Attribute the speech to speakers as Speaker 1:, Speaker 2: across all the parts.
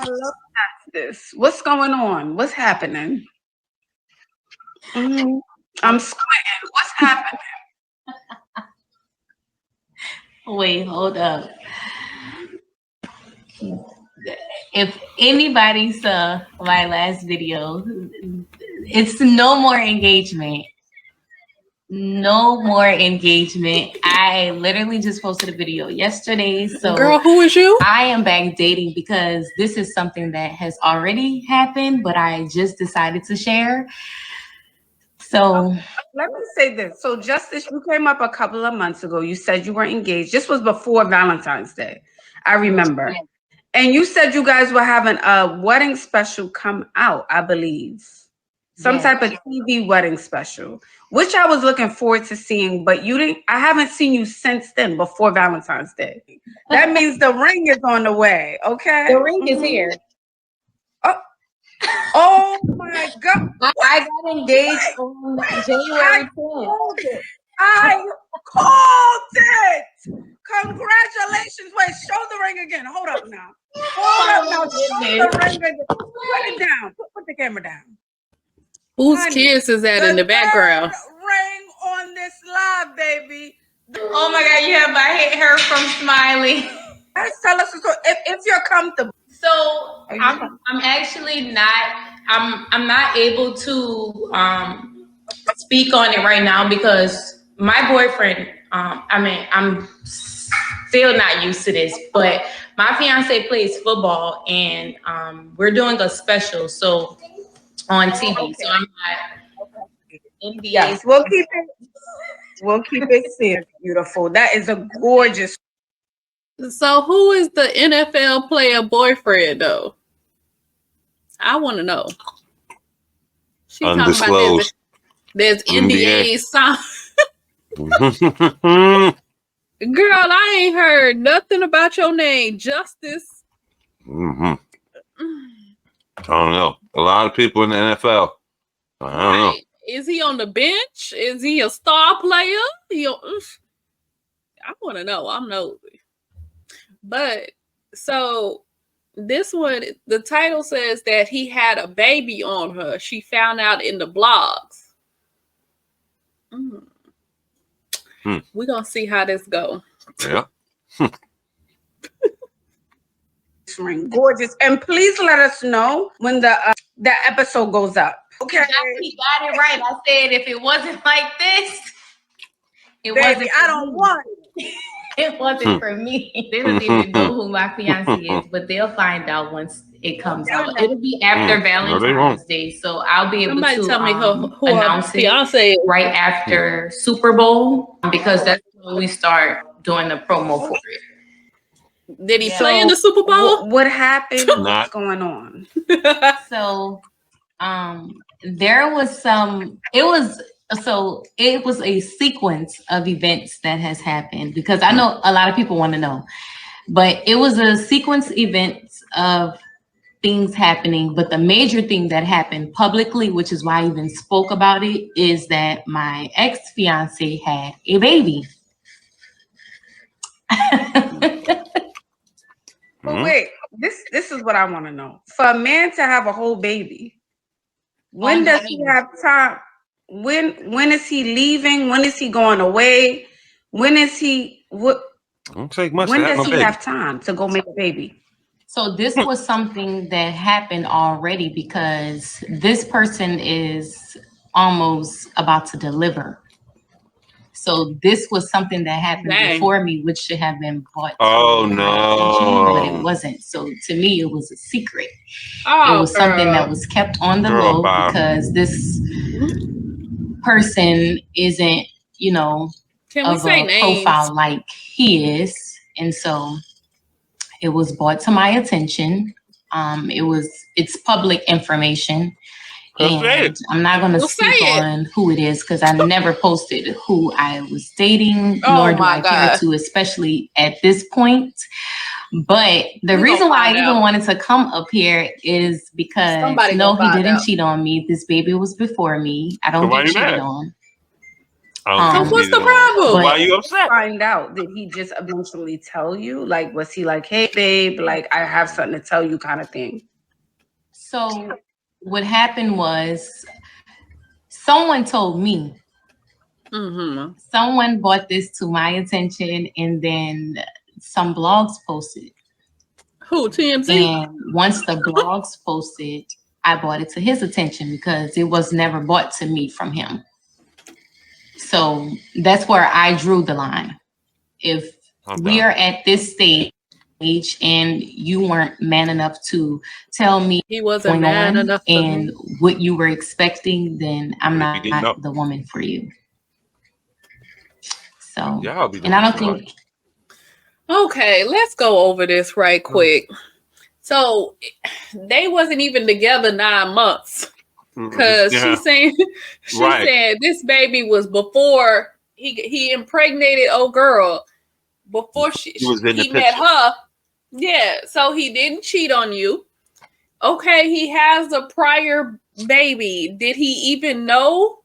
Speaker 1: Hello, this. What's going on? What's happening? Mhm. I'm squinting. What's happening?
Speaker 2: Wait, hold up. If anybody saw my last video, it's no more engagement. No more engagement. I literally just posted a video yesterday. So,
Speaker 3: girl, who is you?
Speaker 2: I am back dating because this is something that has already happened, but I just decided to share. So,
Speaker 1: let me say this. So, Justice, you came up a couple of months ago. You said you were engaged. This was before Valentine's Day. I remember. And you said you guys were having a wedding special come out, I believe. Some type of TV wedding special, which I was looking forward to seeing, but you didn't. I haven't seen you since then, before Valentine's Day. That means the ring is on the way. Okay,
Speaker 2: the ring is here.
Speaker 1: Oh my God!
Speaker 2: I got engaged on January 10th.
Speaker 1: I called it. Congratulations! Wait, show the ring again. Hold up now. Hold up now. Show the ring again. Put it down. Put the camera down.
Speaker 3: Whose kiss is that in the background?
Speaker 1: Ring on this live, baby.
Speaker 2: Oh my God, you have my hair from smiling.
Speaker 1: Tell us if you're comfortable.
Speaker 2: So I'm actually not. I'm not able to speak on it right now because my boyfriend. I'm still not used to this, but my fiance plays football, and we're doing a special. So. On TV, so I'm not NBA.
Speaker 1: Yes, we'll keep it safe, beautiful. That is a gorgeous.
Speaker 3: So who is the NFL player boyfriend though? I want to know. She talking about there's NBA song. Girl, I ain't heard nothing about your name, Justice.
Speaker 4: I don't know. A lot of people in the NFL. I don't know.
Speaker 3: Is he on the bench? Is he a star player? I want to know. I'm nosy. But so this one, the title says that he had a baby on her. She found out in the blogs. We're going to see how this go.
Speaker 4: Yeah.
Speaker 1: Ring gorgeous, and please let us know when the episode goes up. Okay,
Speaker 2: he got it right. I said if it wasn't like this,
Speaker 1: wasn't. I don't want
Speaker 2: it. It wasn't for me. They don't even know who my fiance is, but they'll find out once it comes out. It'll be after Valentine's Day, so I'll be able to
Speaker 3: tell me who
Speaker 2: announce it right after Super Bowl because that's when we start doing the promo for it.
Speaker 3: Did he play in the Super Bowl?
Speaker 1: What happened? What's going on?
Speaker 2: So, there was it was a sequence of events that has happened because I know a lot of people want to know, but it was a sequence events of things happening. But the major thing that happened publicly, which is why I even spoke about it, is that my ex-fiance had a baby.
Speaker 1: But wait, this is what I want to know. For a man to have a whole baby, when does he have time? When is he leaving? When is he going away? When is he what?
Speaker 4: Don't take much.
Speaker 1: When does he have time to go make a baby?
Speaker 2: So this was something that happened already because this person is almost about to deliver. So this was something that happened before me, which should have been brought to my attention, but it wasn't. So to me, it was a secret. It was something that was kept on the low because this person isn't, of a profile like he is. And so it was brought to my attention. It's public information. And I'm not going to speak on who it is because I never posted who I was dating, nor do I care to, especially at this point. But the reason why I even wanted to come up here is because no, he didn't cheat on me. This baby was before me. I don't get cheated on.
Speaker 3: So what's the problem?
Speaker 4: Why are you upset?
Speaker 1: Find out. Did he just eventually tell you? Like, was he like, hey, babe, like, I have something to tell you kind of thing?
Speaker 2: So what happened was someone told me. Mm-hmm. Someone brought this to my attention, and then some blogs posted.
Speaker 3: Who, TMZ?
Speaker 2: And once the blogs posted, I brought it to his attention because it was never brought to me from him. So that's where I drew the line. If we are at this stage and you weren't man enough to tell me
Speaker 3: he wasn't man enough
Speaker 2: and what you were expecting, then I'm not the woman for you. So, and I don't think.
Speaker 3: Okay, let's go over this right quick. So they wasn't even together 9 months. Because she's saying said this baby was before he impregnated old girl before he met her. Yeah, so he didn't cheat on you. Okay, he has a prior baby. Did he even know?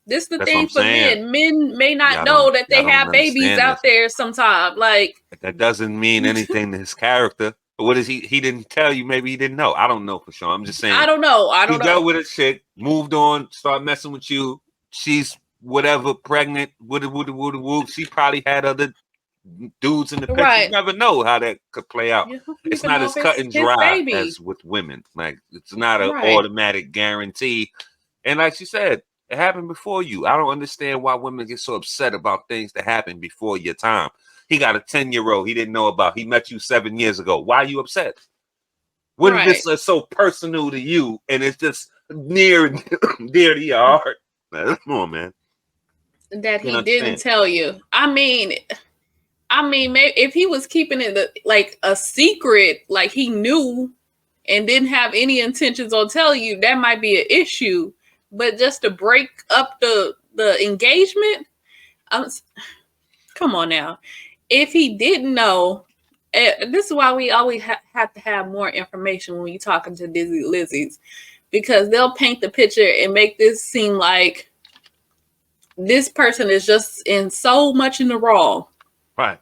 Speaker 3: This is the thing for men. Men may not know that they have babies out there sometime. Like,
Speaker 4: that doesn't mean anything to his character. What is he? He didn't tell you. Maybe he didn't know. I don't know for sure. I'm just saying.
Speaker 3: I don't know.
Speaker 4: He dealt with a chick, moved on, started messing with you. She's whatever, pregnant. She probably had other dudes in the picture.
Speaker 3: Right.
Speaker 4: You never know how that could play out. It's not as cut and dry as with women. Like, it's not an automatic guarantee. And like she said, it happened before you. I don't understand why women get so upset about things that happen before your time. He got a 10-year-old he didn't know about. He met you 7 years ago. Why are you upset? What if this is so personal to you and it's just near to your heart? Come on, man.
Speaker 3: That he didn't tell you. I mean, maybe if he was keeping it like a secret, like he knew and didn't have any intentions on telling you, that might be an issue. But just to break up the engagement, come on now. If he didn't know, this is why we always have to have more information when you're talking to Dizzy Lizzies, because they'll paint the picture and make this seem like this person is just in so much in the wrong.
Speaker 4: Right.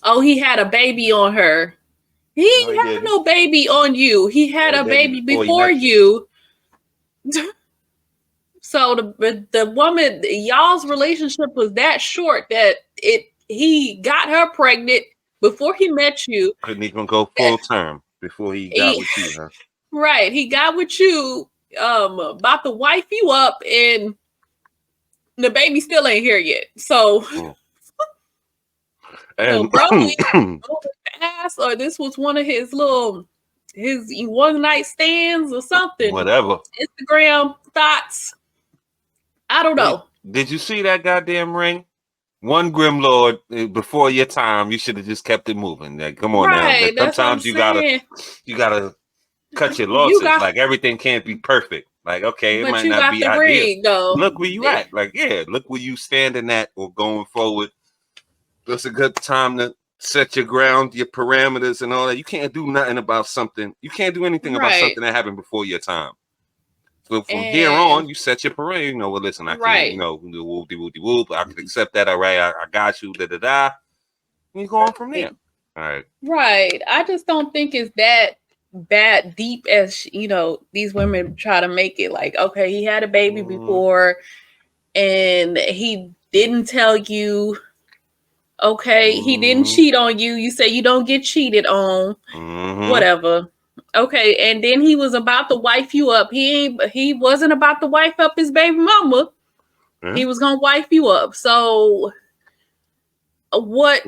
Speaker 3: Oh, he had a baby on her. He ain't had no baby on you. He had a baby before you. So the woman, y'all's relationship was that short that he got her pregnant before he met you.
Speaker 4: Couldn't even go full term before he got with you, huh?
Speaker 3: Right. He got with you, about to wife you up, and the baby still ain't here yet. So, so probably fast, or this was one of his one night stands or something.
Speaker 4: Whatever.
Speaker 3: Instagram thoughts. I don't know.
Speaker 4: Did you see that goddamn ring? One Grimlord before your time. You should have just kept it moving. Like, come on now. Sometimes you gotta cut your losses. Like, everything can't be perfect. Like, okay, it might not be ideal. Look where you at. Like, look where you standing at or going forward. That's a good time to set your ground, your parameters, and all that. You can't do nothing about something. You can't do anything about something that happened before your time. So from here on, you set your parameter. You know, well, listen, I can't, whoop. I can accept that. All right, I got you. And you go on from there. All right.
Speaker 3: Right. I just don't think it's that bad deep as these women try to make it. Like, okay, he had a baby before, and he didn't tell you. Okay, he didn't cheat on you. You say you don't get cheated on. Whatever. Okay, and then he was about to wife you up. He wasn't about to wife up his baby mama. He was gonna wife you up. So what?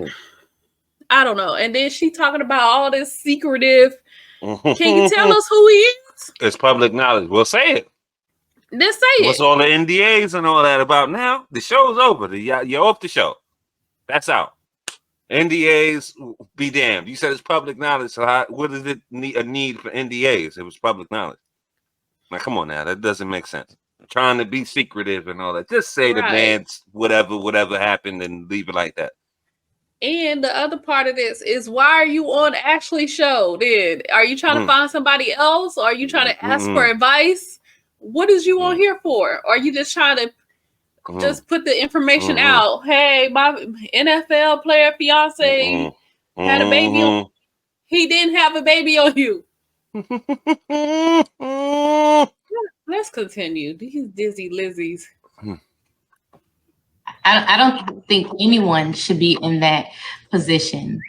Speaker 3: I don't know. And then she talking about all this secretive. Can you tell us who he is?
Speaker 4: It's public knowledge. We'll say it.
Speaker 3: Let's say
Speaker 4: What's all the NDAs and all that about now? The show's over. You're off the show. That's out. NDAs, be damned. You said it's public knowledge. So what is it a need for NDAs? It was public knowledge. Now, come on now. That doesn't make sense. Trying to be secretive and all that. Just say the man's whatever happened and leave it like that.
Speaker 3: And the other part of this is, why are you on Ashley's show? Are you trying to find somebody else? Or are you trying to ask for advice? What is you on here for? Or are you just trying to just put the information out. Hey, my NFL player fiance had a baby on. He didn't have a baby on you. Let's continue. These dizzy Lizzies.
Speaker 2: I don't think anyone should be in that position,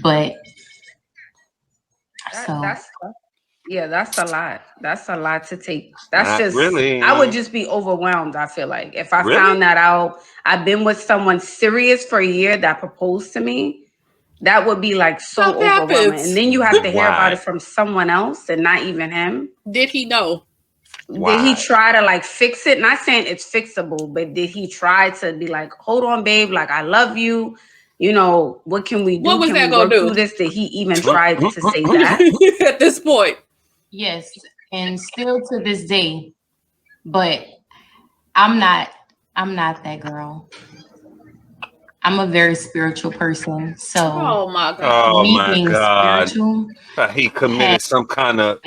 Speaker 2: but
Speaker 1: that's a lot. That's a lot to take. That's
Speaker 4: Not
Speaker 1: just
Speaker 4: really.
Speaker 1: I would just be overwhelmed. I feel like if I found that out, I've been with someone serious for a year that proposed to me. That would be like so overwhelming. And then you have to hear about it from someone else and not even him.
Speaker 3: Did he know?
Speaker 1: Did he try to like fix it? Not saying it's fixable, but did he try to be like, hold on, babe, like I love you. You know, what can we do?
Speaker 3: What was that gonna do?
Speaker 1: This? Did he even try to say that?
Speaker 3: At this point?
Speaker 2: Yes, and still to this day. But I'm not that girl. I'm a very spiritual person. So
Speaker 3: oh my God.
Speaker 2: Spiritual,
Speaker 4: he committed some kind of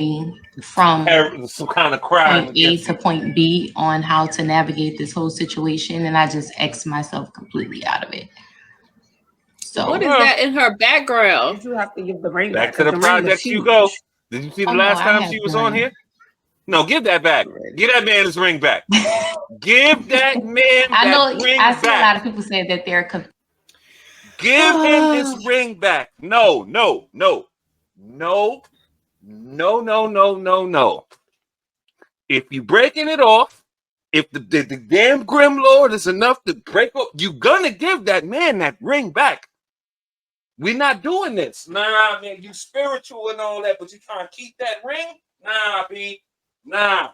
Speaker 4: crime.
Speaker 2: Point A to point B on how to navigate this whole situation, and I just X myself completely out of it. So
Speaker 3: what is that in her background?
Speaker 1: You have to give the ring
Speaker 4: back to the project. You go. Did you see the last time she was on here? No, give that back. Give that man his ring back. Give that man ring back.
Speaker 2: I see a lot of people say that they're
Speaker 4: give him his ring back. No. If you breaking it off, if the damn Grim Lord is enough to break up, you gonna give that man that ring back. We're not doing this. Nah, man, you spiritual and all that, but you trying to keep that ring? Nah, B. Nah.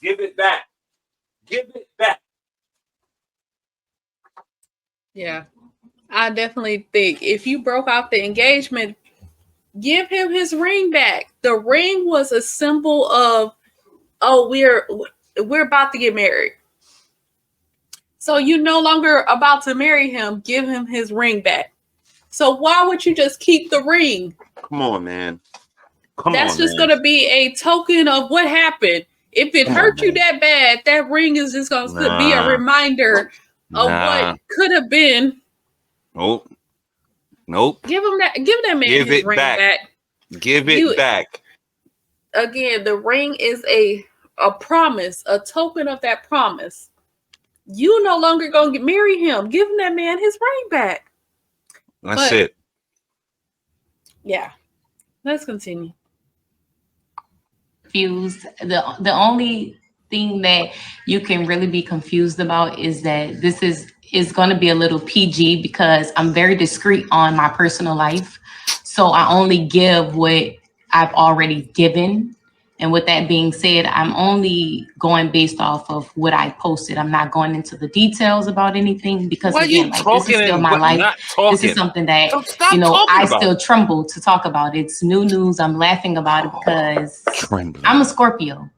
Speaker 4: Give it back. Give it back.
Speaker 3: Yeah. I definitely think if you broke off the engagement, give him his ring back. The ring was a symbol of, oh, we're about to get married. So you're no longer about to marry him. Give him his ring back. So why would you just keep the ring?
Speaker 4: Come on, man.
Speaker 3: That's just going to be a token of what happened. If it hurt you that bad, that ring is just going to be a reminder of what could have been.
Speaker 4: Nope.
Speaker 3: Give that man his ring back.
Speaker 4: Give it back.
Speaker 3: Again, the ring is a promise, a token of that promise. You no longer going to marry him. Give that man his ring back.
Speaker 4: That's it.
Speaker 3: Yeah. Let's continue.
Speaker 2: Confused. The only thing that you can really be confused about is that this is going to be a little PG because I'm very discreet on my personal life. So I only give what I've already given. And with that being said, I'm only going based off of what I posted. I'm not going into the details about anything because again, like, this is still my life. This is something that, I still tremble to talk about. It's new news. I'm laughing about it because I'm a Scorpio.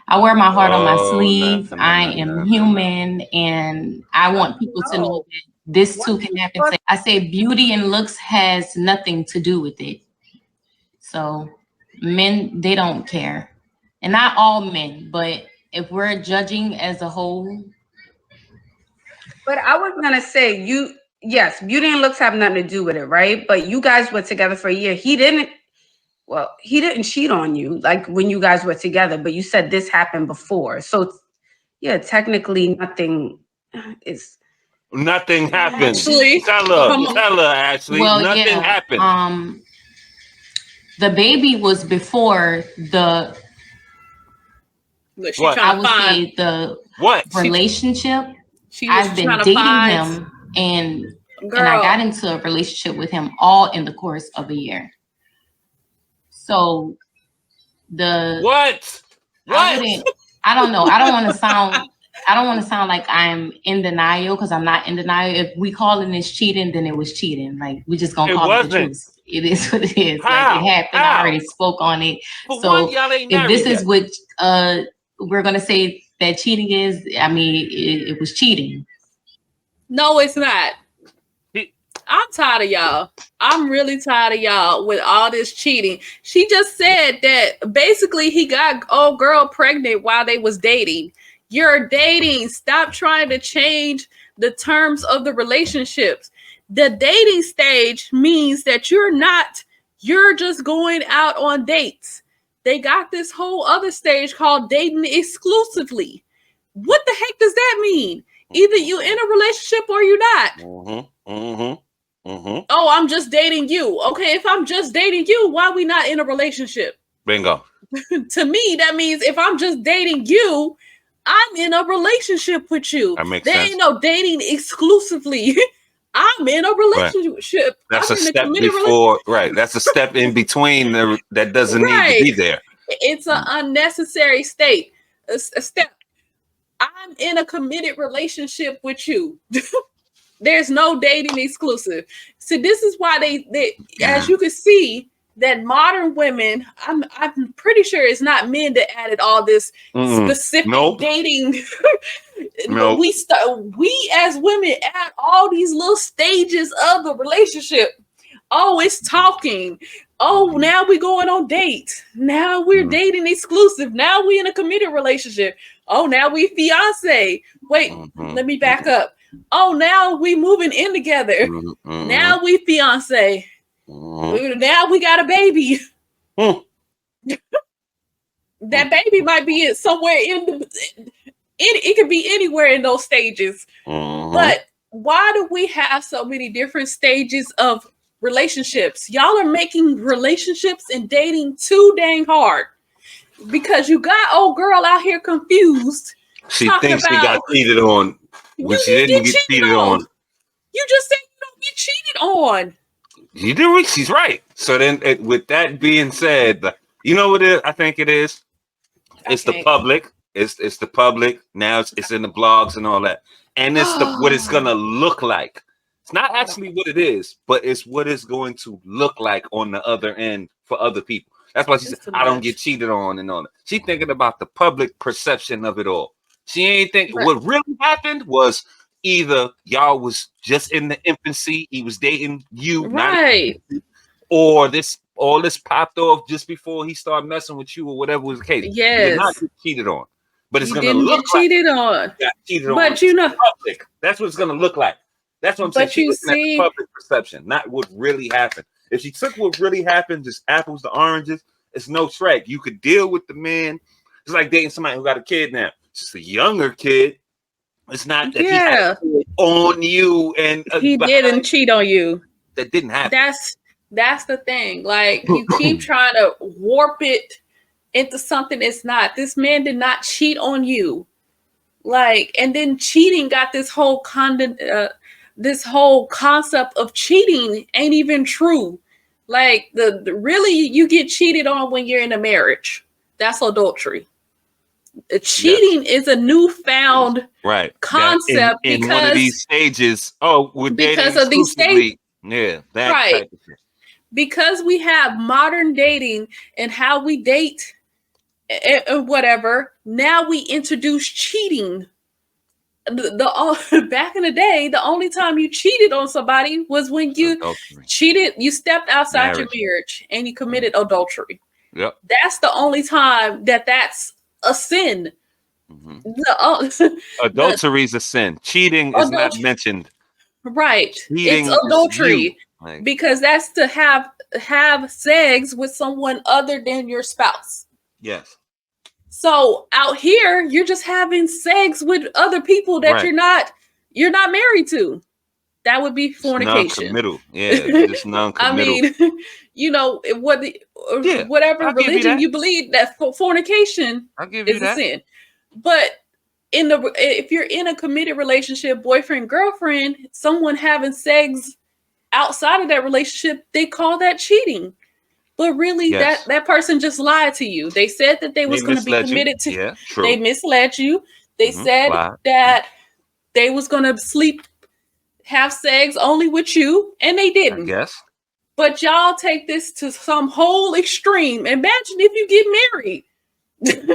Speaker 2: I wear my heart on my sleeve. I am human and I want people to know that this too can happen. I say beauty and looks has nothing to do with it. So men, they don't care. And not all men, but if we're judging as a whole.
Speaker 1: But I was going to say, yes, beauty and looks have nothing to do with it, right? But you guys were together for a year. He didn't cheat on you, like when you guys were together, but you said this happened before. So yeah, technically nothing happened.
Speaker 3: Actually,
Speaker 4: tell her, Ashley.
Speaker 2: Well,
Speaker 4: nothing happened.
Speaker 2: The baby was before the relationship. I've been dating him and I got into a relationship with him all in the course of a year. So
Speaker 4: what?
Speaker 2: I don't know. I don't want to sound like I'm in denial because I'm not in denial. If we calling this cheating, then it was cheating. Like we just gonna call it the truth. It is what it is. Like it happened. I already spoke on it. So if this is what we're gonna say that cheating is, I mean, it was cheating.
Speaker 3: No, it's not. I'm tired of y'all. I'm really tired of y'all with all this cheating. She just said that basically he got old girl pregnant while they was dating. You're dating. Stop trying to change the terms of the relationships. The dating stage means that you're just going out on dates. They got this whole other stage called dating exclusively. What the heck does that mean? Either you in a relationship or you're not. Oh, I'm just dating you. Okay, if I'm just dating you, why are we not in a relationship?
Speaker 4: Bingo.
Speaker 3: To me, that means if I'm just dating you, I'm in a relationship with you.
Speaker 4: That makes
Speaker 3: sense. Ain't no dating exclusively. I'm in a relationship.
Speaker 4: That's
Speaker 3: I'm
Speaker 4: a step before, right? That's a step in between that doesn't need to be there.
Speaker 3: It's an unnecessary state. A step. I'm in a committed relationship with you. There's no dating exclusive. So this is why they as you can see, that modern women, I'm pretty sure it's not men that added all this specific dating.
Speaker 4: Nope.
Speaker 3: We as women add all these little stages of the relationship. Oh, it's talking. Oh, now we're going on dates. Now we're dating exclusive. Now we in a committed relationship. Oh, now we fiance. Wait, let me back up. Oh, now we moving in together. Now we fiance. Now we got a baby. That baby might be somewhere it could be anywhere in those stages. But why do we have so many different stages of relationships? Y'all are making relationships and dating too dang hard because you got old girl out here confused.
Speaker 4: She thinks she got cheated on when she didn't get cheated on.
Speaker 3: You just said you don't get cheated on.
Speaker 4: You do. She's right. So then, with that being said, you know what it is? I think it is. It's the public. It's the public. Now it's in the blogs and all that. And it's what it's gonna look like. It's not actually what it is, but it's what it's going to look like on the other end for other people. That's why she said, I don't get cheated on and all that. She's thinking about the public perception of it all. She ain't thinking what really happened was either y'all was just in the infancy, he was dating you, or all this popped off just before he started messing with you or whatever was the case.
Speaker 3: Yes.
Speaker 4: He did not get cheated on. But it's going to look like
Speaker 3: cheated on.
Speaker 4: Got cheated on.
Speaker 3: But you know,
Speaker 4: public. That's what it's going to look like. That's what I'm saying. She's looking at the public perception, not what really happened. If she took what really happened, just apples to oranges, it's no threat. You could deal with the man. It's like dating somebody who got a kid now. It's just a younger kid. It's not that he had a kid on you and
Speaker 3: he didn't cheat on you.
Speaker 4: That didn't happen.
Speaker 3: That's the thing. Like you keep trying to warp it into something it's not. This man did not cheat on you. Like, and then cheating got this whole concept of cheating ain't even true. Like the really you get cheated on when you're in a marriage. That's adultery. Cheating is a newfound concept
Speaker 4: in because one of these stages. Oh, we're
Speaker 3: because of these stages.
Speaker 4: Yeah, that type of thing.
Speaker 3: Because we have modern dating and how we date and whatever. Now we introduce cheating. Back in the day, the only time you cheated on somebody was when you cheated. You stepped outside your marriage and you committed adultery.
Speaker 4: Yep.
Speaker 3: That's the only time that's a sin.
Speaker 4: Adultery is a sin. Cheating is not mentioned.
Speaker 3: Right.
Speaker 4: Cheating
Speaker 3: it's adultery because that's to have sex with someone other than your spouse.
Speaker 4: Yes.
Speaker 3: So out here, you're just having sex with other people that you're not married to. That would be fornication.
Speaker 4: Non-committal. Yeah, just non-committal.
Speaker 3: I mean, you know, whatever religion you believe, that fornication is a sin. But if you're in a committed relationship, boyfriend, girlfriend, someone having sex outside of that relationship, they call that cheating. But really, that person just lied to you. They said that they was going to be committed to.
Speaker 4: Yeah, true.
Speaker 3: They misled you. They said that they was going to have sex only with you, and they didn't.
Speaker 4: Yes.
Speaker 3: But y'all take this to some whole extreme. Imagine if you get married.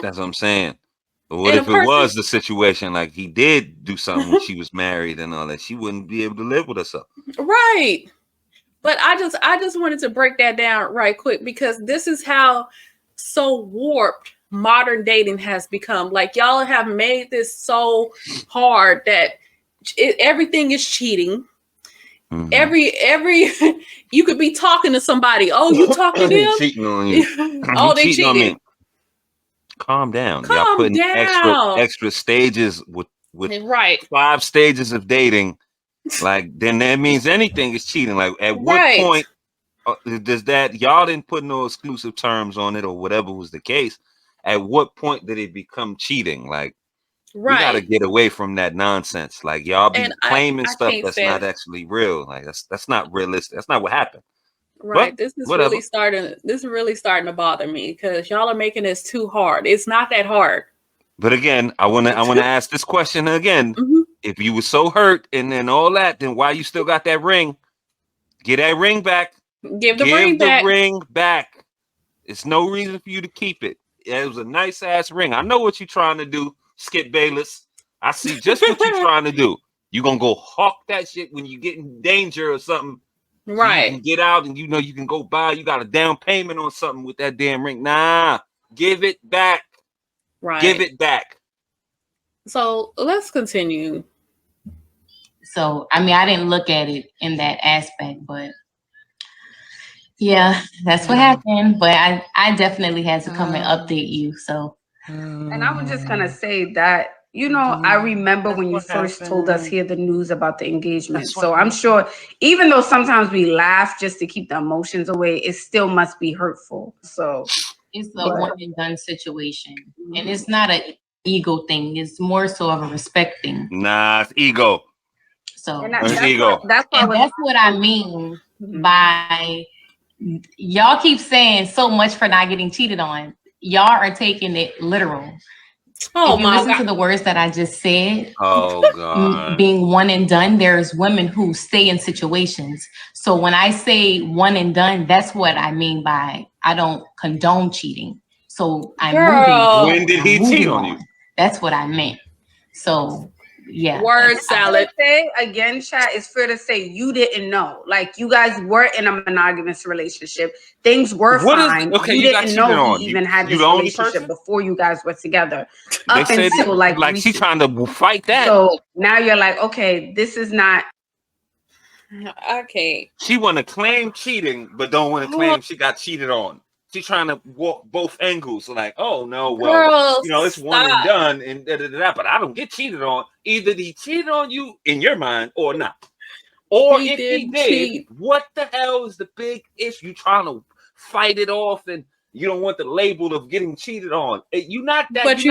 Speaker 4: That's what I'm saying. But what if it was the situation like he did do something when she was married and all that? She wouldn't be able to live with herself.
Speaker 3: Right. But I just wanted to break that down right quick because this is how so warped modern dating has become. Like, y'all have made this so hard that everything is cheating. Mm-hmm. Every you could be talking to somebody. Oh, you talking to them?
Speaker 4: Cheating on you.
Speaker 3: Oh, they cheating on me.
Speaker 4: Calm down. Y'all putting extra stages with
Speaker 3: right
Speaker 4: 5 stages of dating. Like, then that means anything is cheating. Like, at what point does that, y'all didn't put no exclusive terms on it or whatever was the case? At what point did it become cheating? Like, we got to get away from that nonsense. Like, y'all be claiming stuff that's not actually real. Like, that's not realistic. That's not what happened.
Speaker 3: Right. But this is really starting to bother me because y'all are making this too hard. It's not that hard.
Speaker 4: But again, I want to ask this question again. Mm-hmm. If you were so hurt and then all that, then why you still got that ring? Get that ring back.
Speaker 3: Give the ring
Speaker 4: back. It's no reason for you to keep it. It was a nice ass ring. I know what you're trying to do, Skip Bayless. I see just what you're trying to do. You're gonna go hawk that shit when you get in danger or something.
Speaker 3: Right.
Speaker 4: So you can get out and you can go buy. You got a down payment on something with that damn ring. Nah, give it back.
Speaker 3: Right.
Speaker 4: Give it back.
Speaker 3: So let's continue.
Speaker 2: So, I mean, I didn't look at it in that aspect, but yeah, that's what happened. But I definitely had to come and update you. So,
Speaker 1: and I was just going to say that, I remember when you first told us here the news about the engagement. So I'm sure, even though sometimes we laugh just to keep the emotions away, it still must be hurtful. So
Speaker 2: it's a one and done situation. And it's not an ego thing. It's more so of a respect thing.
Speaker 4: Nah, it's ego.
Speaker 2: So
Speaker 4: it's ego.
Speaker 2: That's what I mean by y'all keep saying so much for not getting cheated on. Y'all are taking it literal.
Speaker 3: Oh,
Speaker 2: if you listen to the words that I just said,
Speaker 4: oh God,
Speaker 2: being one and done, there's women who stay in situations. So when I say one and done, that's what I mean by I don't condone cheating. So I'm moving.
Speaker 4: When did he cheat on you?
Speaker 2: That's what I meant. So yeah.
Speaker 3: Word salad.
Speaker 1: Say again, chat, it's fair to say you didn't know. Like, you guys were in a monogamous relationship. Things were fine. You didn't know he even had this relationship before you guys were together. Up until
Speaker 4: like she trying to fight that.
Speaker 1: So now you're like, okay, this is not.
Speaker 3: Okay.
Speaker 4: She want to claim cheating, but don't want to claim she got cheated on. She's trying to walk both angles. Like, oh no, well, it's one and done, and but I don't get cheated on. Either he cheated on you in your mind or not. Or if he did, what the hell is the big issue? You trying to fight it off, and you don't want the label of getting cheated on. You're not that. But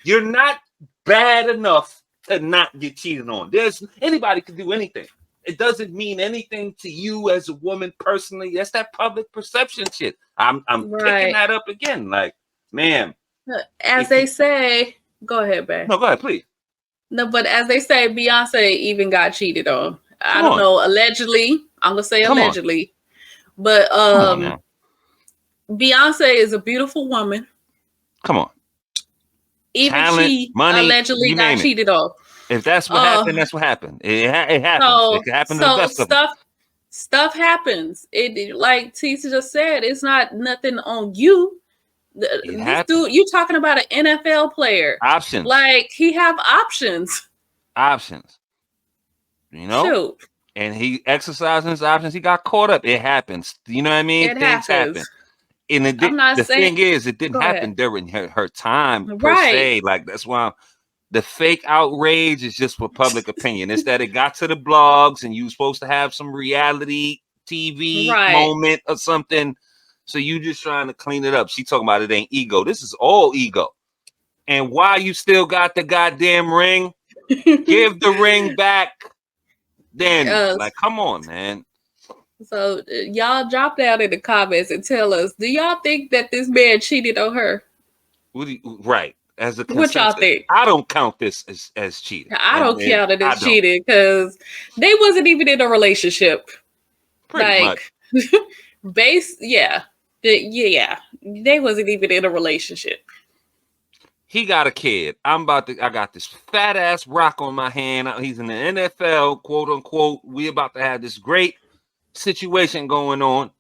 Speaker 4: you're not bad enough to not get cheated on. Anybody can do anything. It doesn't mean anything to you as a woman personally. That's that public perception shit. I'm picking that up again. Like, ma'am.
Speaker 3: As they say, go ahead, babe.
Speaker 4: No, go ahead, please.
Speaker 3: No, but as they say, Beyonce even got cheated on. I don't know, allegedly. I'm gonna say allegedly. But Beyonce is a beautiful woman.
Speaker 4: Come on.
Speaker 3: Even talent, she allegedly got cheated on.
Speaker 4: If that's what happened, that's what happened. It happens. It can happen to the best of them.
Speaker 3: Stuff happens. It like Tisa just said, it's not nothing on you. This dude, you talking about an NFL player.
Speaker 4: Options.
Speaker 3: Like, he have options.
Speaker 4: Options.
Speaker 3: Shoot.
Speaker 4: And he exercising his options. He got caught up. It happens. You know what I mean? Things happen. And the thing is, it didn't happen during her time per se. Like, that's why the fake outrage is just for public opinion. It's that it got to the blogs and you were supposed to have some reality TV moment or something. So you just trying to clean it up. She talking about it ain't ego. This is all ego. And why you still got the goddamn ring? Give the ring back. Then, like, come on, man.
Speaker 3: So y'all drop down in the comments and tell us, do y'all think that this man cheated on her?
Speaker 4: Right. As a
Speaker 3: what y'all think?
Speaker 4: I don't count this as cheating.
Speaker 3: I don't count it as cheating because they wasn't even in a relationship.
Speaker 4: Pretty much.
Speaker 3: They wasn't even in a relationship.
Speaker 4: He got a kid. I got this fat ass rock on my hand. He's in the NFL, quote unquote. We about to have this great situation going on.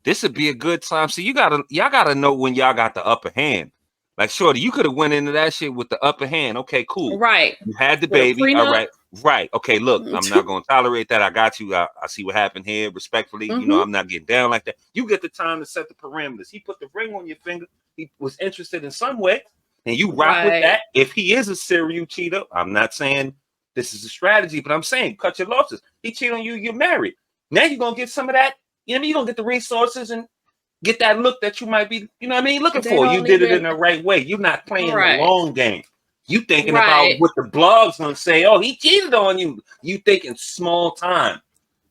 Speaker 4: This would be a good time. So y'all gotta know when y'all got the upper hand. Like, shorty, you could have went into that shit with the upper hand. Okay, cool.
Speaker 3: Right.
Speaker 4: You had the baby. All right. Right. Okay, look, I'm not going to tolerate that. I got you. I see what happened here. Respectfully, you know, I'm not getting down like that. You get the time to set the parameters. He put the ring on your finger. He was interested in some way. And you rock with that. If he is a serial cheater, I'm not saying this is a strategy, but I'm saying cut your losses. He cheated on you, you're married. Now you're going to get some of that. You know what I mean? You're going to get the resources and get that look that you might be, you know what I mean, looking for. You did it in the right way. You're not playing the long game. You thinking about what the blog's gonna say. Oh, he cheated on you. You thinking small time.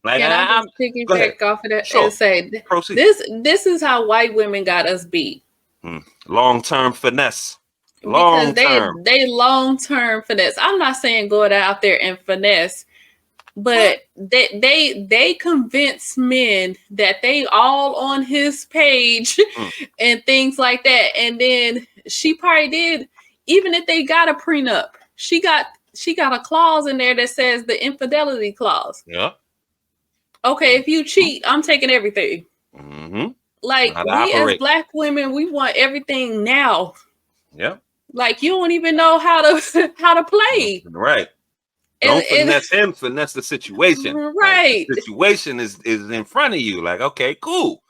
Speaker 4: Like,
Speaker 3: I'm picking back off of that and say this is how white women got us beat.
Speaker 4: Long-term finesse.
Speaker 3: Because they long-term finesse. I'm not saying go out there and finesse, but they convince men that they all on his page and things like that. And then she probably did, even if they got a prenup, she got a clause in there that says the infidelity clause.
Speaker 4: Yeah.
Speaker 3: Okay, if you cheat, I'm taking everything. Like, we as Black women, we want everything now.
Speaker 4: Yeah.
Speaker 3: Like, you don't even know how to play.
Speaker 4: Right. Don't finesse him, finesse the situation.
Speaker 3: Right.
Speaker 4: Like, the situation is in front of you. Like, okay, cool.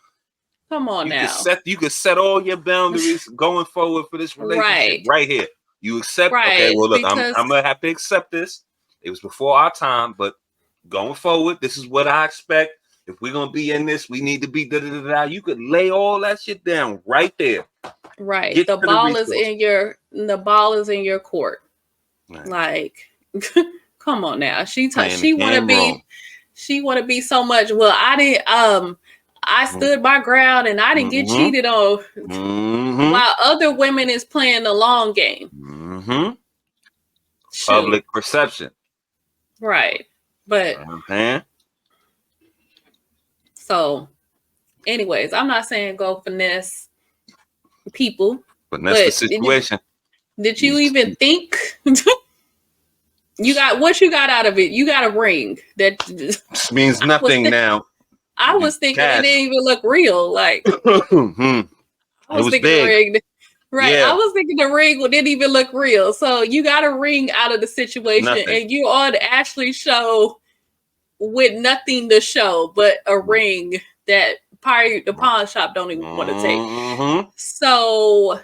Speaker 3: Come on now.
Speaker 4: You can set all your boundaries going forward for this relationship right here. You accept, okay, well, look, I'm going to have to accept this. It was before our time, but going forward, this is what I expect. If we're going to be in this, we need to be da-da-da-da. You could lay all that shit down right there.
Speaker 3: Right. The ball is in your court. Right. Like, come on now. She want to be so much. Well, I didn't I stood my ground and I didn't get cheated on. While other women is playing the long game.
Speaker 4: Public perception.
Speaker 3: Right. But so anyways, I'm not saying go finesse people.
Speaker 4: Finesse the situation.
Speaker 3: Did you even think you got out of it? You got a ring that
Speaker 4: means nothing now.
Speaker 3: I was thinking it didn't even look real. Like I was thinking
Speaker 4: big.
Speaker 3: The ring, right? Yeah. I was thinking the ring didn't even look real. So you got a ring out of the situation, and you on Ashley's show with nothing to show but a ring that probably the pawn shop don't even want to take. So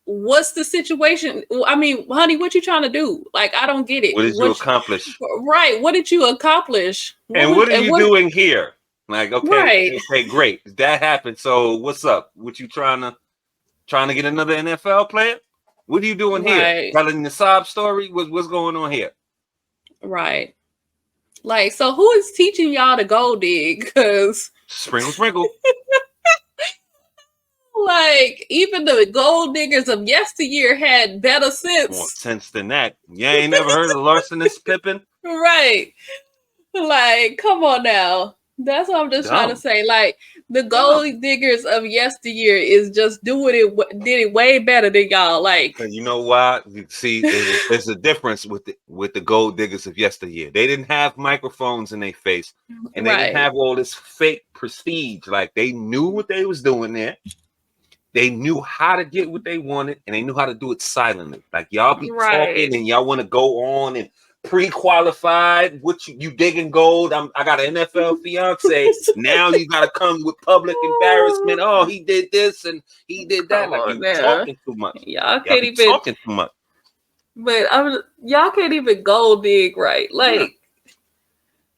Speaker 3: what's the situation? I mean, honey, what you trying to do? Like, I don't get it.
Speaker 4: What did you accomplish?
Speaker 3: Right. What did you accomplish?
Speaker 4: What are you doing here? Like, okay, great. That happened. So what's up? What you trying to get another NFL player? What are you doing here? Telling the sob story? What's going on here?
Speaker 3: Right. Like, so who is teaching y'all to go dig? Because
Speaker 4: sprinkle.
Speaker 3: Like, even the gold diggers of yesteryear had better sense.
Speaker 4: More sense than that. You ain't never heard of Larcenous Pippin?
Speaker 3: Right. Like, come on now. That's what I'm just trying to say. Like, the gold diggers of yesteryear is just did it way better than y'all. Like,
Speaker 4: you know why? You see, there's a difference with the gold diggers of yesteryear. They didn't have microphones in their face, and they didn't have all this fake prestige. Like, they knew what they was doing there. They knew how to get what they wanted, and they knew how to do it silently. Like, y'all be talking, and y'all want to go on and pre-qualified. What you digging gold? I got an NFL fiance. Now you got to come with public embarrassment. Oh, he did this and he did that. Like, you talking too much.
Speaker 3: Y'all can't even
Speaker 4: talking too much.
Speaker 3: But y'all can't even gold dig right. Like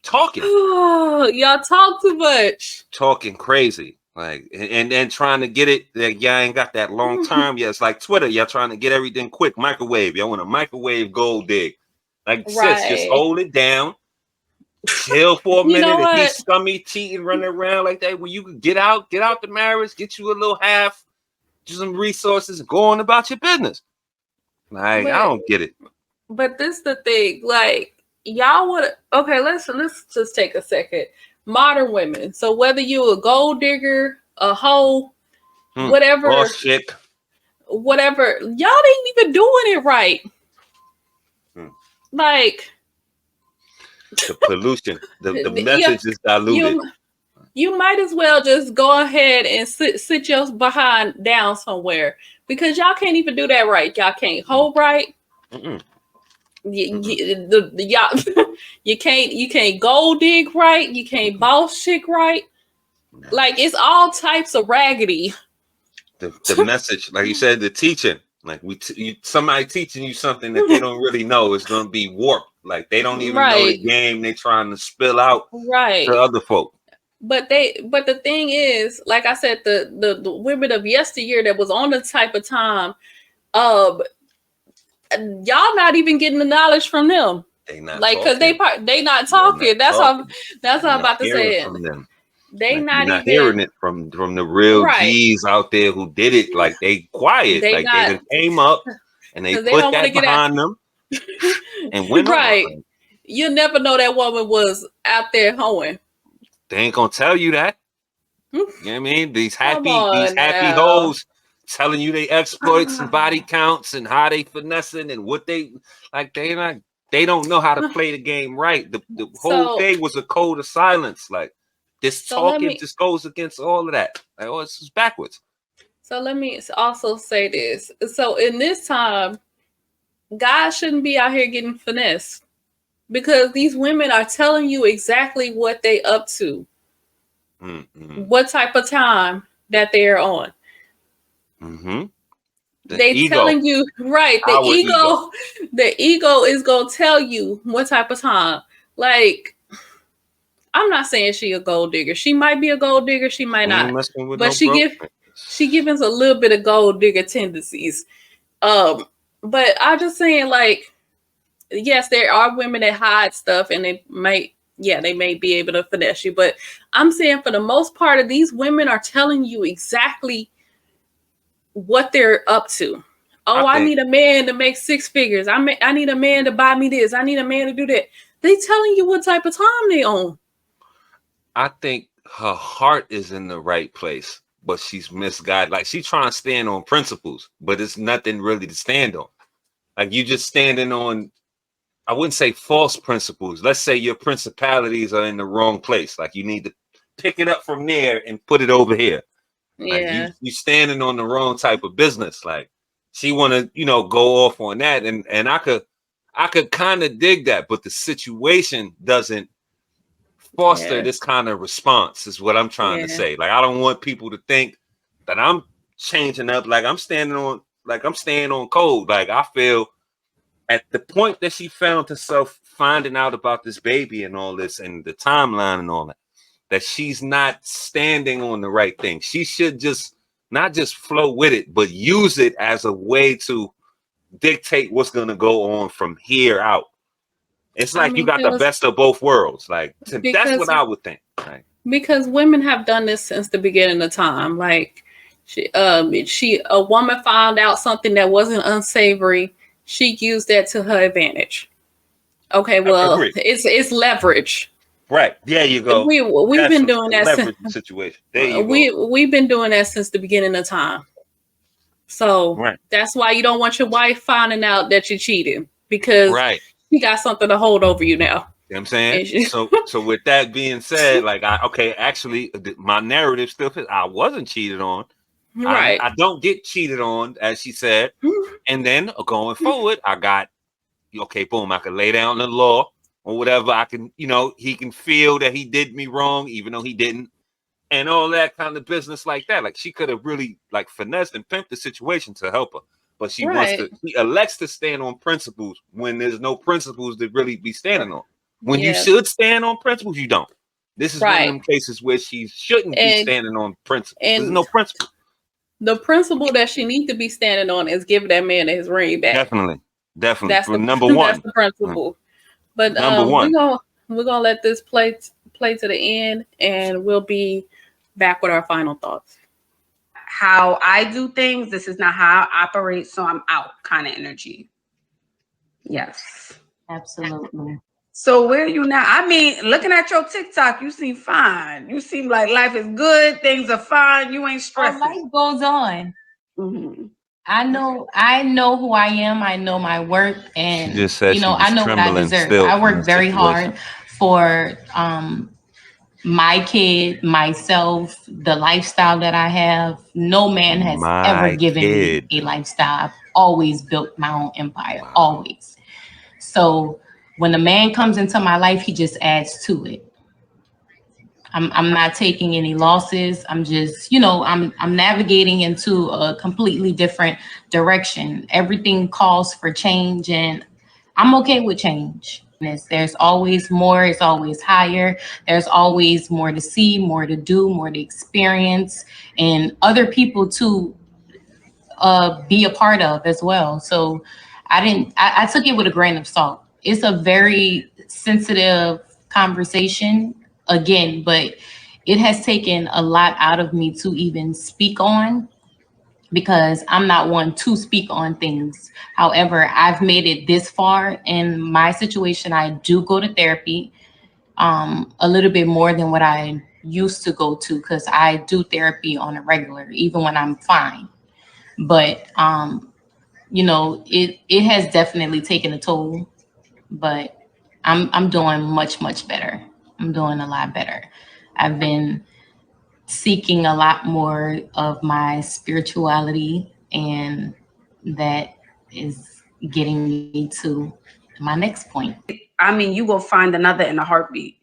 Speaker 4: talking.
Speaker 3: Y'all talk too much.
Speaker 4: Talking crazy. Like, and then trying to get it, like, y'all ain't got that long term. Yeah, it's like Twitter. Y'all trying to get everything quick. Microwave. Y'all want a microwave gold dig. Like, sis, just hold it down. Chill for a minute. If he's scummy, cheating, running around like that, well, you can get out the marriage, get you a little half, just some resources, and go on about your business. Like, I don't get it.
Speaker 3: But this the thing. Like, y'all would let's just take a second. Modern women. So whether you a gold digger, a hoe, whatever,
Speaker 4: bullshit,
Speaker 3: whatever, y'all ain't even doing it right. Like
Speaker 4: the pollution, the message is diluted.
Speaker 3: you might as well just go ahead and sit your behind down somewhere, because y'all can't even do that right. Y'all can't hold right. You can't gold dig right. You can't boss chick right. Like, it's all types of raggedy.
Speaker 4: The message, like you said, the teaching, like somebody teaching you something that they don't really know is going to be warped. Like, they don't even know the game they're trying to spill out to other folk.
Speaker 3: But the thing is, like I said, the women of yesteryear that was on the type of time, y'all not even getting the knowledge from them.
Speaker 4: They not
Speaker 3: like, because they not talking. That's what I'm about to say.
Speaker 4: From them.
Speaker 3: They
Speaker 4: like,
Speaker 3: not even
Speaker 4: hearing it from the real G's out there who did it. Like, they quiet. They came up and they put that behind them and went on.
Speaker 3: You never know that woman was out there hoeing.
Speaker 4: They ain't gonna tell you that. You know what I mean? These happy hoes telling you they exploits and body counts and how they finessing and what they like. They don't know how to play the game right. The whole thing was a code of silence. Like, this talking just goes against all of that. Like, oh, it's just backwards.
Speaker 3: So let me also say this. So in this time, guys shouldn't be out here getting finessed, because these women are telling you exactly what they up to, what type of time that they're on. Telling you, right? The ego is gonna tell you what type of time. Like, I'm not saying she a gold digger. She might be a gold digger. She might not. But she gives us a little bit of gold digger tendencies. But I'm just saying, like, yes, there are women that hide stuff, and they may be able to finesse you. But I'm saying, for the most part, of these women are telling you exactly what they're up to. Oh, I need a man to make 6 figures. I need a man to buy me this. I need a man to do that. They telling you what type of time they on.
Speaker 4: I think her heart is in the right place, but she's misguided. Like, she's trying to stand on principles, but it's nothing really to stand on. Like, you just standing on, I wouldn't say false principles. Let's say your principalities are in the wrong place. Like, you need to pick it up from there and put it over here.
Speaker 3: Yeah.
Speaker 4: Like, you standing on the wrong type of business. Like, she want to, go off on that. And I could kind of dig that, but the situation doesn't foster this kind of response, is what I'm trying to say. Like, I don't want people to think that I'm changing up. Like, I'm staying on code. Like, I feel at the point that she found herself finding out about this baby and all this and the timeline and all that she's not standing on the right thing. She should just not just flow with it, but use it as a way to dictate what's going to go on from here out. It's like, you got the best of both worlds. Like, that's what I would think. Right?
Speaker 3: Because women have done this since the beginning of time. Like, a woman found out something that wasn't unsavory. She used that to her advantage. Okay, well, it's leverage.
Speaker 4: Right. There you go.
Speaker 3: We've been doing that
Speaker 4: leverage situation. There you go.
Speaker 3: We've been doing that since the beginning of time. So that's why you don't want your wife finding out that you cheated, because she got something to hold over you now.
Speaker 4: You know what I'm saying? So with that being said, like, actually, my narrative still fits. I wasn't cheated on.
Speaker 3: Right.
Speaker 4: I don't get cheated on, as she said. And then going forward, I got, boom, I can lay down the law or whatever. I can, he can feel that he did me wrong, even though he didn't. And all that kind of business like that. Like, she could have really, like, finessed and pimped the situation to help her. But she she elects to stand on principles when there's no principles to really be standing on. When you should stand on principles, you don't. This is one of them cases where she shouldn't be standing on principles. There's no principle.
Speaker 3: The principle that she needs to be standing on is giving that man his ring back.
Speaker 4: Definitely. That's number one.
Speaker 3: That's the principle. But we're gonna let this play to the end, and we'll be back with our final thoughts.
Speaker 1: How I do things, this is not how I operate, so I'm out kind of energy. Yes.
Speaker 2: Absolutely.
Speaker 1: So where are you now? I mean, looking at your TikTok, you seem fine. You seem like life is good. Things are fine. You ain't stressing.
Speaker 2: Life goes on.
Speaker 1: Mm-hmm.
Speaker 2: I know who I am. I know my worth, and
Speaker 4: I know
Speaker 2: what I deserve. I work very hard for my kid, myself, the lifestyle that I have, no man has ever given me a lifestyle. I've always built my own empire, always. So when a man comes into my life, he just adds to it. I'm not taking any losses. I'm just, I'm navigating into a completely different direction. Everything calls for change, and I'm okay with change. There's always more. It's always higher. There's always more to see, more to do, more to experience, and other people to be a part of as well. So I took it with a grain of salt. It's a very sensitive conversation again, but it has taken a lot out of me to even speak on, because I'm not one to speak on things. However, I've made it this far in my situation. I do go to therapy a little bit more than what I used to go to, because I do therapy on a regular, even when I'm fine. But it has definitely taken a toll, but I'm doing much better. I'm doing a lot better. I've been seeking a lot more of my spirituality, and that is getting me to my next point.
Speaker 1: I mean, you will find another in a heartbeat.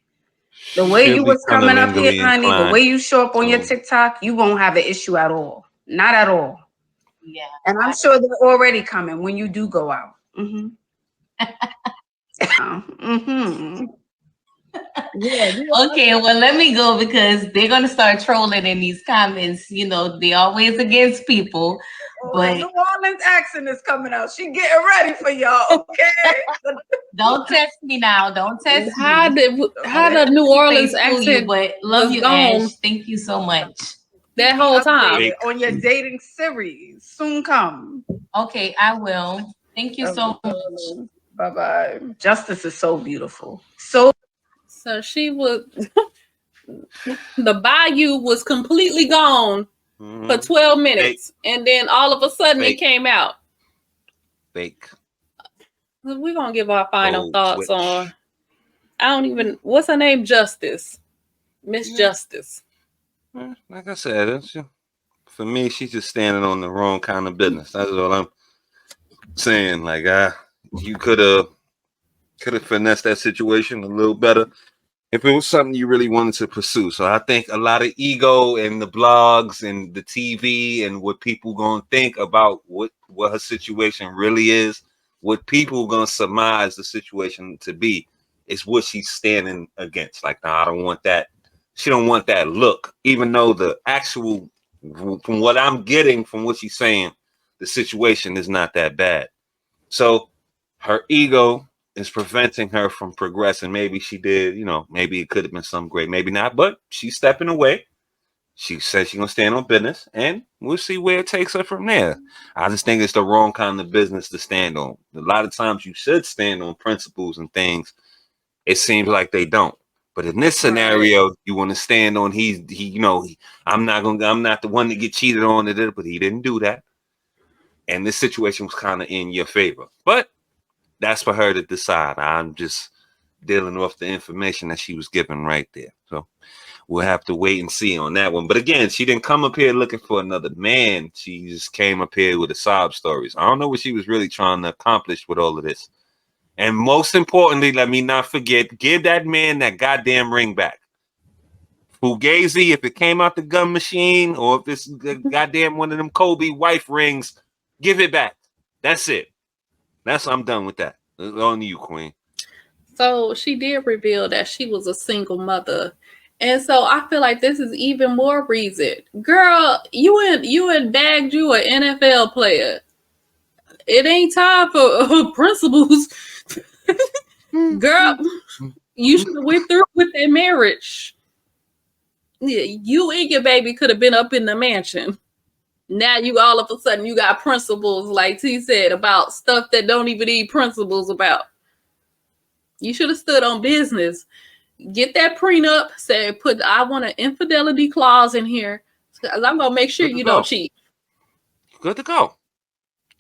Speaker 1: The way you was coming up here, honey, the way you show up on your TikTok, you won't have an issue at all. Not at all.
Speaker 2: Yeah.
Speaker 1: And I'm sure they're already coming when you do go out. Mm-hmm. Mm-hmm.
Speaker 2: Yeah. Okay, well, let me go, because they're gonna start trolling in these comments. They always against people. But
Speaker 1: New Orleans accent is coming out. She getting ready for y'all. Okay.
Speaker 2: Don't test me now. Don't test
Speaker 3: how
Speaker 2: me.
Speaker 3: How the New Orleans accent?
Speaker 2: But love you, Ash. Thank you so much.
Speaker 3: That whole time
Speaker 1: on your dating series soon come.
Speaker 2: Okay, I will. Thank you so much.
Speaker 1: Bye-bye. Justice is so beautiful.
Speaker 3: So she was the bayou was completely gone for 12 minutes. Fake. And then all of a sudden it came out.
Speaker 4: Fake.
Speaker 3: We're gonna give our final thoughts on what's her name? Justice. Miss Justice.
Speaker 4: Like I said, for me, she's just standing on the wrong kind of business. That's all I'm saying. Like, you could have finessed that situation a little better if it was something you really wanted to pursue. So I think a lot of ego in the blogs and the TV and what people gonna think about what her situation really is, what people gonna surmise the situation to be, is what she's standing against. Like, no, I don't want that. She don't want that look, even though the actual, from what I'm getting from what she's saying, the situation is not that bad. So her ego is preventing her from progressing. Maybe she did, maybe it could have been something great, maybe not, but she's stepping away. She says she's gonna stand on business, and we'll see where it takes her from there. I just think it's the wrong kind of business to stand on. A lot of times you should stand on principles and things. It seems like they don't. But in this scenario, you want to stand on I'm not the one to get cheated on, but he didn't do that. And this situation was kind of in your favor. But that's for her to decide. I'm just dealing with the information that she was given right there. So we'll have to wait and see on that one. But again, she didn't come up here looking for another man. She just came up here with the sob stories. I don't know what she was really trying to accomplish with all of this. And most importantly, let me not forget, give that man that goddamn ring back. Fugazi, if it came out the gun machine, or if it's goddamn one of them Kobe wife rings, give it back. That's it. I'm done with that. It's on you, Queen.
Speaker 3: So she did reveal that she was a single mother. And so I feel like this is even more reason. Girl, you and bagged you an NFL player. It ain't time for principles. Girl, you should have went through with that marriage. Yeah, you and your baby could have been up in the mansion. Now you all of a sudden you got principles, like T said, about stuff that don't even need principles about. You should have stood on business. Get that prenup. Say, I want an infidelity clause in here, because I'm gonna make sure you don't cheat.
Speaker 4: Good to go.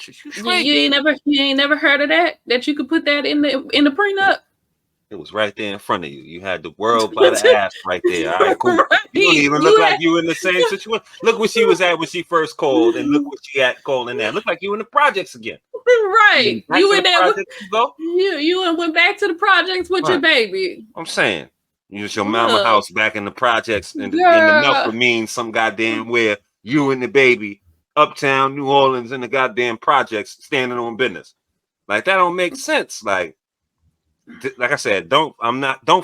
Speaker 3: You ain't never heard of that? That you could put that in the prenup?
Speaker 4: It was right there in front of you. You had the world by the ass right there. All right, cool. Right. You don't even look like you in the same situation. Look where she was at when she first called, and look what she at calling now. Look like you in the projects again.
Speaker 3: Right. You in there with
Speaker 4: you
Speaker 3: went back to the projects with your baby.
Speaker 4: I'm saying. You was your mama house back in the projects, and the Melfa means some goddamn where you and the baby, uptown New Orleans in the goddamn projects standing on business. Like that don't make sense. Like I said, don't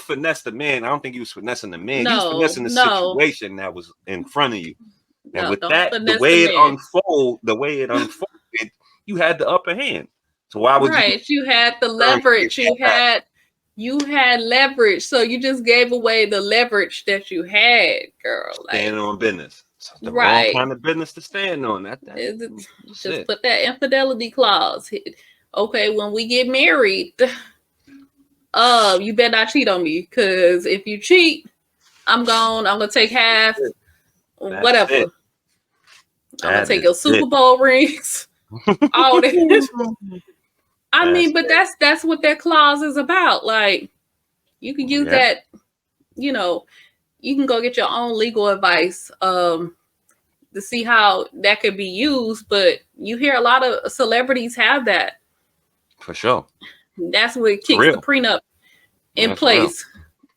Speaker 4: finesse the man. I don't think he was finessing the man. He was finessing the situation that was in front of you. And with that, the way it unfolded, you had the upper hand. So why would
Speaker 3: you had the leverage. You had leverage. So you just gave away the leverage that you had, girl.
Speaker 4: Standing on business. It's the wrong kind of business to stand on.
Speaker 3: Just put that infidelity clause. Okay, when we get married, you better not cheat on me, because if you cheat, I'm gonna take half, whatever. I'm gonna take your Super Bowl rings, all this. I mean, but that's what that clause is about. Like, you can use that, you can go get your own legal advice to see how that could be used. But you hear a lot of celebrities have that.
Speaker 4: For sure.
Speaker 3: That's what kicks the prenup in place.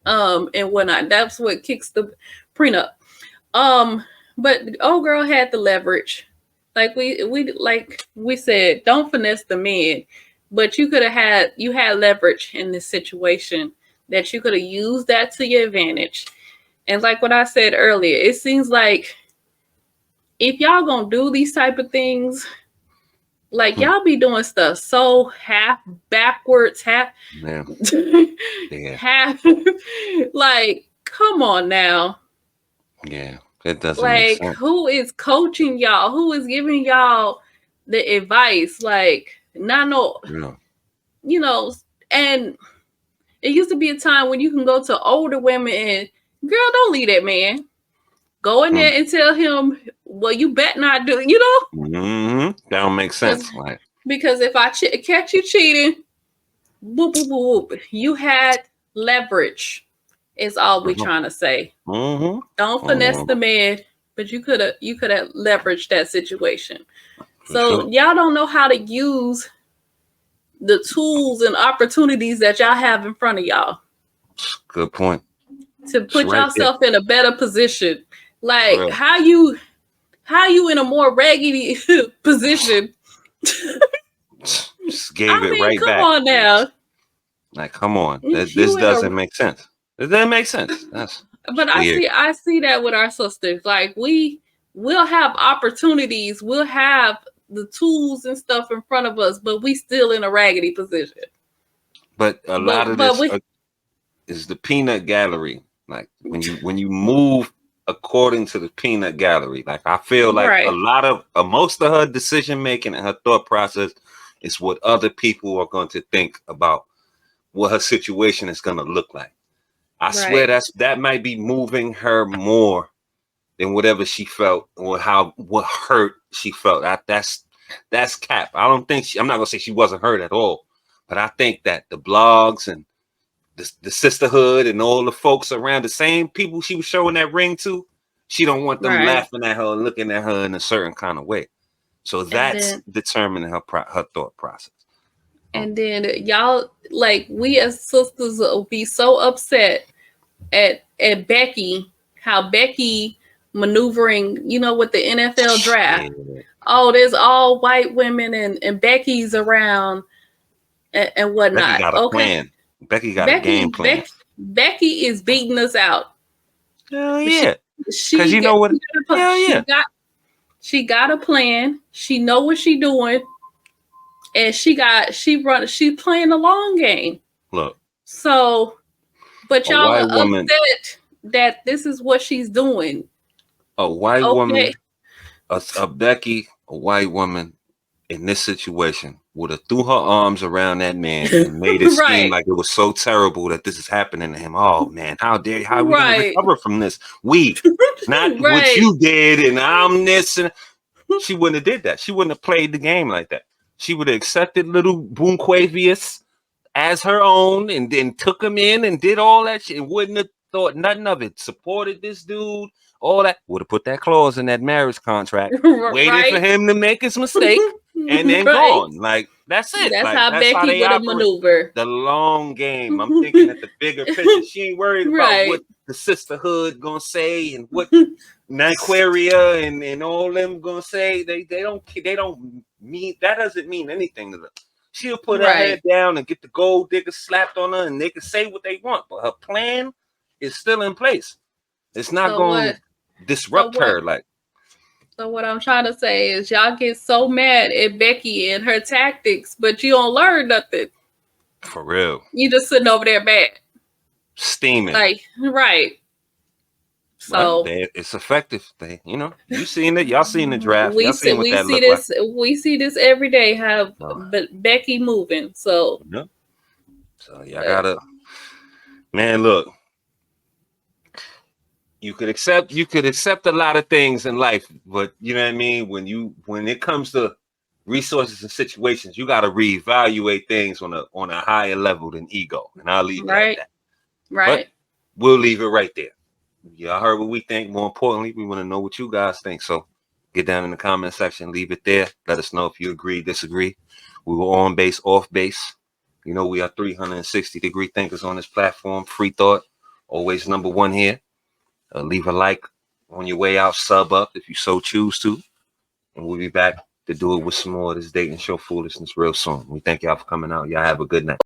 Speaker 3: And whatnot. That's what kicks the prenup. But old girl had the leverage. Like we said, don't finesse the men. But you had leverage in this situation that you could have used that to your advantage. And like what I said earlier, it seems like if y'all gonna do these type of things, like y'all be doing stuff so half backwards, half like, come on now.
Speaker 4: Yeah, it doesn't make sense.
Speaker 3: Who is coaching y'all? Who is giving y'all the advice? Like, and it used to be a time when you can go to older women and, girl, don't leave that man. Go in there and tell him, well, you bet not do,
Speaker 4: That don't make sense. Right?
Speaker 3: Because if I catch you cheating, whoop, whoop, whoop, whoop, you had leverage, is all we're trying to say. Don't finesse the man, but you could have leveraged that situation. So y'all don't know how to use the tools and opportunities that y'all have in front of y'all.
Speaker 4: Good point.
Speaker 3: To put yourself in a better position. Like, how you in a more raggedy position?
Speaker 4: Just gave it right back.
Speaker 3: Come on now.
Speaker 4: Like, come on. This doesn't make sense. It doesn't make sense.
Speaker 3: But I see that with our sisters. Like, we'll have opportunities. We'll have the tools and stuff in front of us, but we still in a raggedy position.
Speaker 4: But a lot of this is the peanut gallery. Like, when you move according to the peanut gallery, like, I feel like a lot of most of her decision making and her thought process is what other people are going to think about what her situation is going to look like. I swear that might be moving her more than whatever she felt or what hurt she felt. That's cap. I don't think I'm not gonna say she wasn't hurt at all, but I think that the blogs and the sisterhood and all the folks around, the same people she was showing that ring to, she don't want them laughing at her and looking at her in a certain kind of way. So that's determining her thought process.
Speaker 3: And then y'all, like, we as sisters will be so upset at Becky, how Becky maneuvering, with the NFL draft. Oh, there's all white women and Becky's around and whatnot.
Speaker 4: Becky got a plan. Becky got a game plan.
Speaker 3: Becky is beating us out.
Speaker 4: Hell yeah. Because you know what? Hell yeah.
Speaker 3: She got a plan. She know what she doing. And she's playing the long game.
Speaker 4: Look.
Speaker 3: So, but y'all are upset that this is what she's doing.
Speaker 4: A white woman, a Becky, a white woman in this situation would have threw her arms around that man and made it seem like it was so terrible that this is happening to him. Oh man, how are we gonna recover from this? Not what you did, and I'm this, and she wouldn't have did that. She wouldn't have played the game like that. She would have accepted little Boonquavius as her own and then took him in and did all that shit and wouldn't have thought nothing of it, supported this dude, all that, would have put that clause in that marriage contract, waiting for him to make his mistake and then gone. Like, that's it.
Speaker 3: That's
Speaker 4: like,
Speaker 3: how Becky would have maneuvered.
Speaker 4: The long game. I'm thinking at the bigger picture. She ain't worried about what the sisterhood gonna say and what Nyquaria and all them gonna say. They don't mean, that doesn't mean anything to them. She'll put her head down and get the gold digger slapped on her and they can say what they want, but her plan is still in place. It's not going to disrupt her. Like,
Speaker 3: so what I'm trying to say is y'all get so mad at Becky and her tactics, but you don't learn nothing.
Speaker 4: For real.
Speaker 3: You just sitting over there mad.
Speaker 4: Steaming.
Speaker 3: Like, right. So
Speaker 4: it's effective. You seen it. Y'all seen the draft.
Speaker 3: We see this every day. But Becky moving. So
Speaker 4: y'all gotta, man, look. You could accept a lot of things in life, but you know what I mean? When it comes to resources and situations, you gotta reevaluate things on a higher level than ego. And I'll leave it at that.
Speaker 3: Right.
Speaker 4: But we'll leave it right there. Y'all heard what we think. More importantly, we want to know what you guys think. So get down in the comment section, leave it there. Let us know if you agree, disagree. We were on base, off base. We are 360-degree thinkers on this platform. Free thought, always number one here. Leave a like on your way out, sub up if you so choose to. And we'll be back to do it with some more of this dating show foolishness real soon. We thank y'all for coming out. Y'all have a good night.